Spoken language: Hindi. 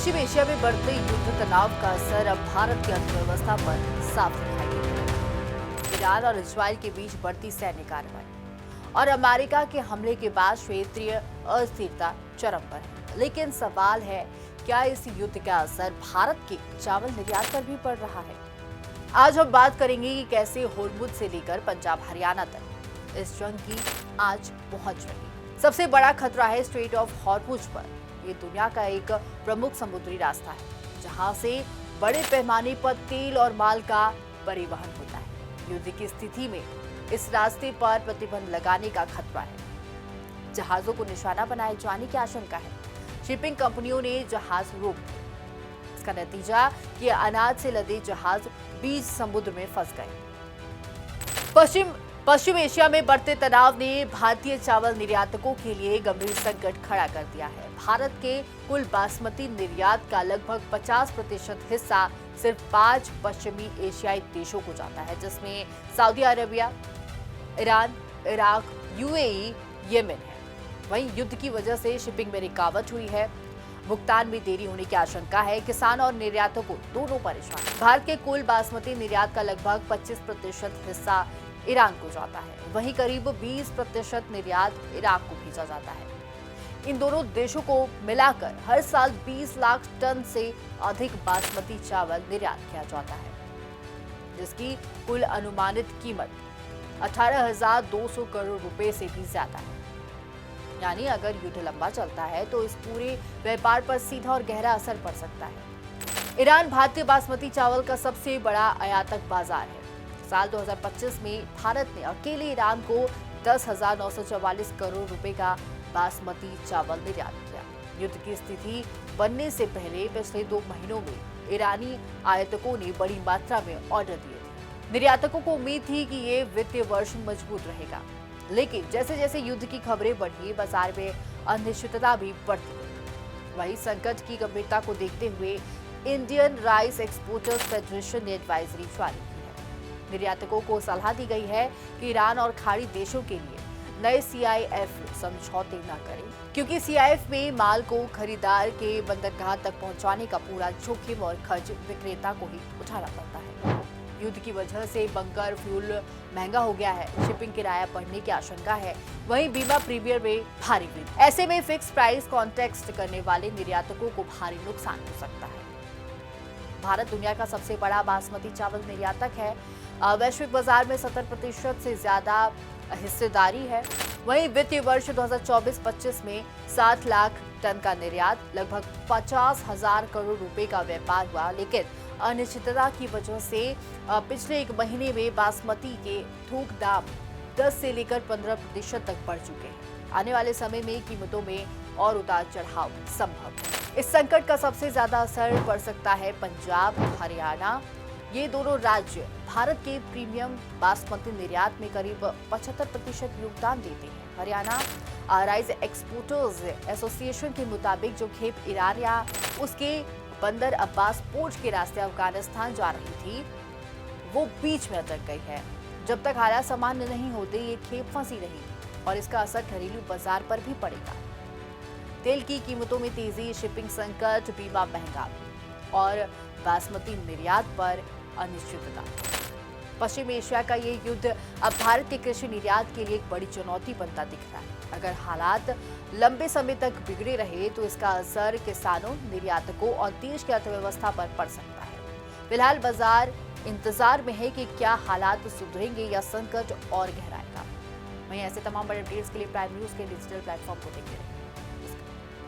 पश्चिम एशिया में बढ़ते युद्ध तनाव का असर अब भारत की अर्थव्यवस्था पर साफ दिखाई दे रहा है। ईरान और इजरायल के बीच बढ़ती सैन्य कार्रवाई और अमेरिका के हमले के बाद क्षेत्रीय अस्थिरता चरम पर है। लेकिन सवाल है, क्या इस युद्ध का असर भारत के चावल निर्यात पर भी पड़ रहा है? आज हम बात करेंगे कि कैसे होर्मुज से लेकर पंजाब हरियाणा तक इस जंग की आंच पहुंच रही। सबसे बड़ा खतरा है स्ट्रेट ऑफ हॉर्मुज पर। ये दुनिया का एक प्रमुख समुद्री रास्ता है जहां से बड़े पैमाने पर तेल और माल का परिवहन होता है। युद्ध की स्थिति में इस रास्ते पर प्रतिबंध लगाने का खतरा है। जहाजों को निशाना बनाए जाने की आशंका है। शिपिंग कंपनियों ने जहाज रोक दिए। इसका नतीजा कि अनाज से लदे जहाज बीच समुद्र में फंस गए। पश्चिम एशिया में बढ़ते तनाव ने भारतीय चावल निर्यातकों के लिए गंभीर संकट खड़ा कर दिया है। भारत के कुल बासमती निर्यात का लगभग 50% हिस्सा सिर्फ 5 पश्चिमी एशियाई देशों को जाता है, जिसमें Saudi Arabia, Iran, Iraq, UAE, Yemen है। वहीं युद्ध की वजह से शिपिंग में रुकावट हुई है। भुगतान में देरी होने की आशंका है। किसान और निर्यातकों दोनों परेशान। भारत के कुल बासमती निर्यात का लगभग 25% हिस्सा ईरान को जाता है। वहीं करीब 20% निर्यात इराक को भेजा जाता है। इन दोनों देशों को मिलाकर हर साल 20 लाख टन से अधिक बासमती चावल निर्यात किया जाता है, जिसकी कुल अनुमानित कीमत 18,200 करोड़ रुपए से भी ज्यादा है। यानी अगर युद्ध लंबा चलता है तो इस पूरे व्यापार पर सीधा और गहरा असर पड़ सकता है। ईरान भारतीय बासमती चावल का सबसे बड़ा आयातक बाजार है। साल 2025 में भारत ने अकेले ईरान को 10,944 करोड़ रुपए का बासमती चावल निर्यात किया। युद्ध की स्थिति बनने से पहले पिछले 2 महीनों में ईरानी आयातकों ने बड़ी मात्रा में ऑर्डर दिए थे। निर्यातकों को उम्मीद थी कि ये वित्तीय वर्ष मजबूत रहेगा, लेकिन जैसे जैसे युद्ध की खबरें बढ़ी, बाजार में अनिश्चितता भी बढ़ती गई। वहीं संकट की गंभीरता को देखते हुए इंडियन राइस एक्सपोर्टर्स फेडरेशन ने एडवाइजरी जारी की है। निर्यातकों को सलाह दी गई है कि ईरान और खाड़ी देशों के लिए नए CIF समझौते न करें, क्योंकि CIF में माल को खरीदार के बंदरगाह तक पहुंचाने का पूरा जोखिम और खर्च विक्रेता को ही उठाना पड़ता है। युद्ध की वजह से बंकर फ्यूल महंगा हो गया है। शिपिंग किराया बढ़ने की आशंका है। वहीं बीमा प्रीमियम में भारी वृद्धि। ऐसे में फिक्स प्राइस कॉन्ट्रैक्ट करने वाले निर्यातकों को भारी नुकसान हो सकता है। भारत दुनिया का सबसे बड़ा बासमती चावल निर्यातक है। वैश्विक बाजार में 70% से ज्यादा हिस्सेदारी है। वहीं वित्तीय वर्ष 2024-25 में 7 लाख टन का निर्यात, लगभग 50,000 करोड़ रुपए का व्यापार हुआ। लेकिन अनिश्चितता की वजह से पिछले 1 महीने में बासमती के थोक दाम 10 से लेकर 15% तक बढ़ चुके हैं। आने वाले समय में कीमतों में और उतार चढ़ाव संभव है। इस संकट का सबसे ज्यादा असर पड़ सकता है पंजाब, हरियाणा। ये दोनों राज्य भारत के प्रीमियम बासमती निर्यात में करीब 75% योगदान देते हैं। हरियाणा राइस एक्सपोर्टर्स एसोसिएशन के मुताबिक जो खेप ईरान या उसके बंदर अब्बास पोर्ट के रास्ते अफगानिस्तान जा रही थी, वो बीच में अटक गई है। जब तक हालात सामान्य नहीं होते, ये खेप फंसी रही और इसका असर घरेलू बाजार पर भी पड़ेगा। तेल की कीमतों में तेजी, शिपिंग संकट, बीमा महंगा और बासमती निर्यात पर अनिश्चितता। पश्चिम एशिया का ये युद्ध अब भारत के कृषि निर्यात के लिए एक बड़ी चुनौती बनता दिख रहा है। अगर हालात लंबे समय तक बिगड़े रहे तो इसका असर किसानों, निर्यातकों और देश की अर्थव्यवस्था पर पड़ सकता है। फिलहाल बाजार इंतजार में है कि क्या हालात सुधरेंगे या संकट और गहराएगा। वहीं ऐसे तमाम बड़े अपडेट्स के लिए प्राइम न्यूज के डिजिटल प्लेटफॉर्म को देखते रहिए।